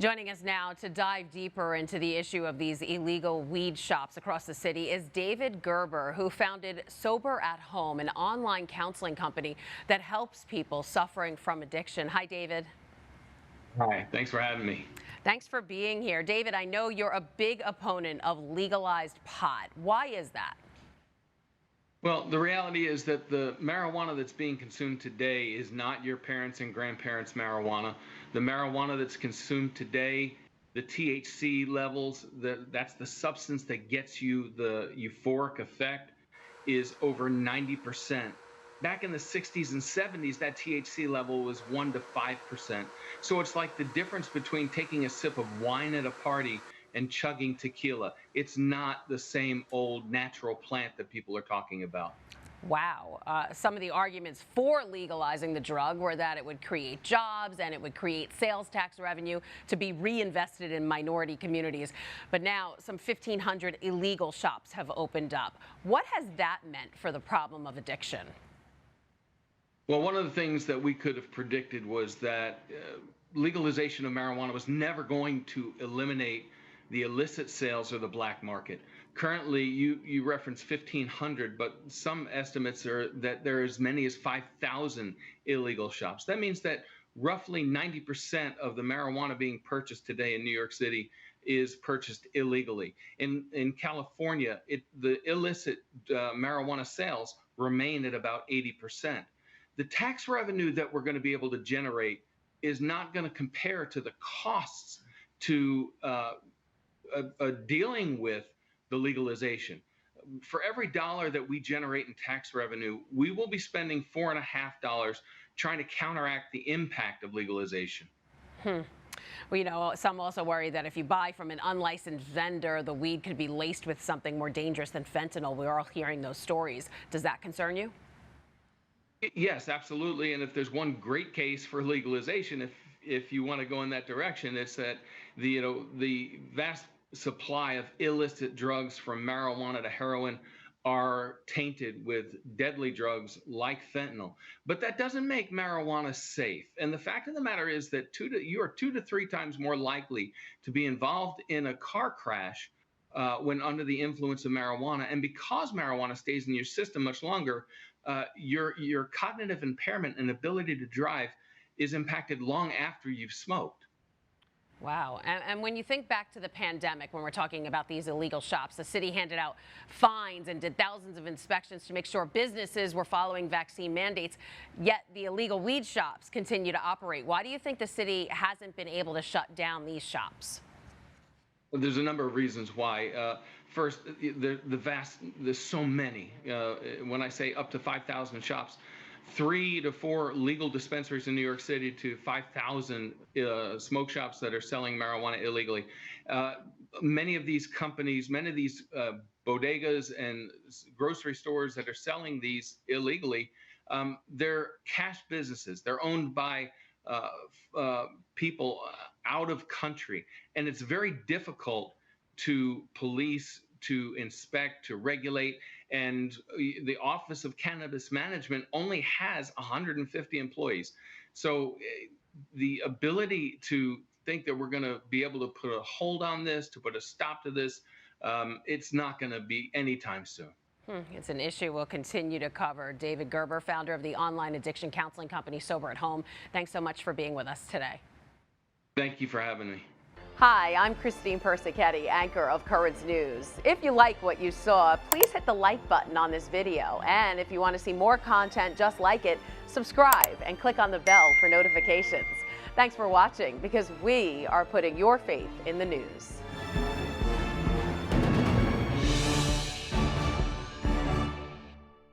Joining us now to dive deeper into the issue of these illegal weed shops across the city is David Gerber, who founded Sober at Home, an online counseling company that helps people suffering from addiction. Hi, David. Hi, thanks for having me. Thanks for being here. David, I know you're a big opponent of legalized pot. Why is that? Well, the reality is that the marijuana that's being consumed today is not your parents' and grandparents' marijuana. The marijuana that's consumed today, the THC levels, that's the substance that gets you the euphoric effect, is over 90%. Back in the 60s and 70s, that THC level was 1 to 5%. So it's like the difference between taking a sip of wine at a party and chugging tequila. It's not the same old natural plant that people are talking about. Wow. Some of the arguments for legalizing the drug were that it would create jobs and it would create sales tax revenue to be reinvested in minority communities. But now some 1,500 illegal shops have opened up. What has that meant for the problem of addiction? Well, one of the things that we could have predicted was that legalization of marijuana was never going to eliminate the illicit sales or the black market. Currently, you reference 1,500, but some estimates are that there are as many as 5,000 illegal shops. That means that roughly 90% of the marijuana being purchased today in New York City is purchased illegally. In California, the illicit marijuana sales remain at about 80%. The tax revenue that we're going to be able to generate is not going to compare to the costs to dealing with the legalization. For every dollar that we generate in tax revenue, we will be spending $4.50 trying to counteract the impact of legalization. Well, some also worry that if you buy from an unlicensed vendor, the weed could be laced with something more dangerous than fentanyl. We're all hearing those stories. Does that concern you? Yes, absolutely. And if there's one great case for legalization, if you want to go in that direction, it's that the vast supply of illicit drugs from marijuana to heroin are tainted with deadly drugs like fentanyl. But that doesn't make marijuana safe. And the fact of the matter is that you are 2 to 3 times more likely to be involved in a car crash when under the influence of marijuana. And because marijuana stays in your system much longer, your cognitive impairment and ability to drive is impacted long after you've smoked. Wow. And when you think back to the pandemic, when we're talking about these illegal shops, the city handed out fines and did thousands of inspections to make sure businesses were following vaccine mandates, yet the illegal weed shops continue to operate. Why do you think the city hasn't been able to shut down these shops? Well, there's a number of reasons why. First, there's so many. When I say up to 5,000 shops, 3 to 4 legal dispensaries in New York City to 5,000 smoke shops that are selling marijuana illegally. Many of these companies, many of these bodegas and grocery stores that are selling these illegally, they're cash businesses. They're owned by people out of country, and it's very difficult to police, to inspect, to regulate. And the Office of Cannabis Management only has 150 employees. So the ability to think that we're going to be able to put a hold on this, to put a stop to this, it's not going to be anytime soon. It's an issue we'll continue to cover. David Gerber, founder of the online addiction counseling company Sober at Home. Thanks so much for being with us today. Thank you for having me. Hi, I'm Christine Persichetti, anchor of Currents News. If you like what you saw, please hit the like button on this video. And if you want to see more content just like it, subscribe and click on the bell for notifications. Thanks for watching, because we are putting your faith in the news.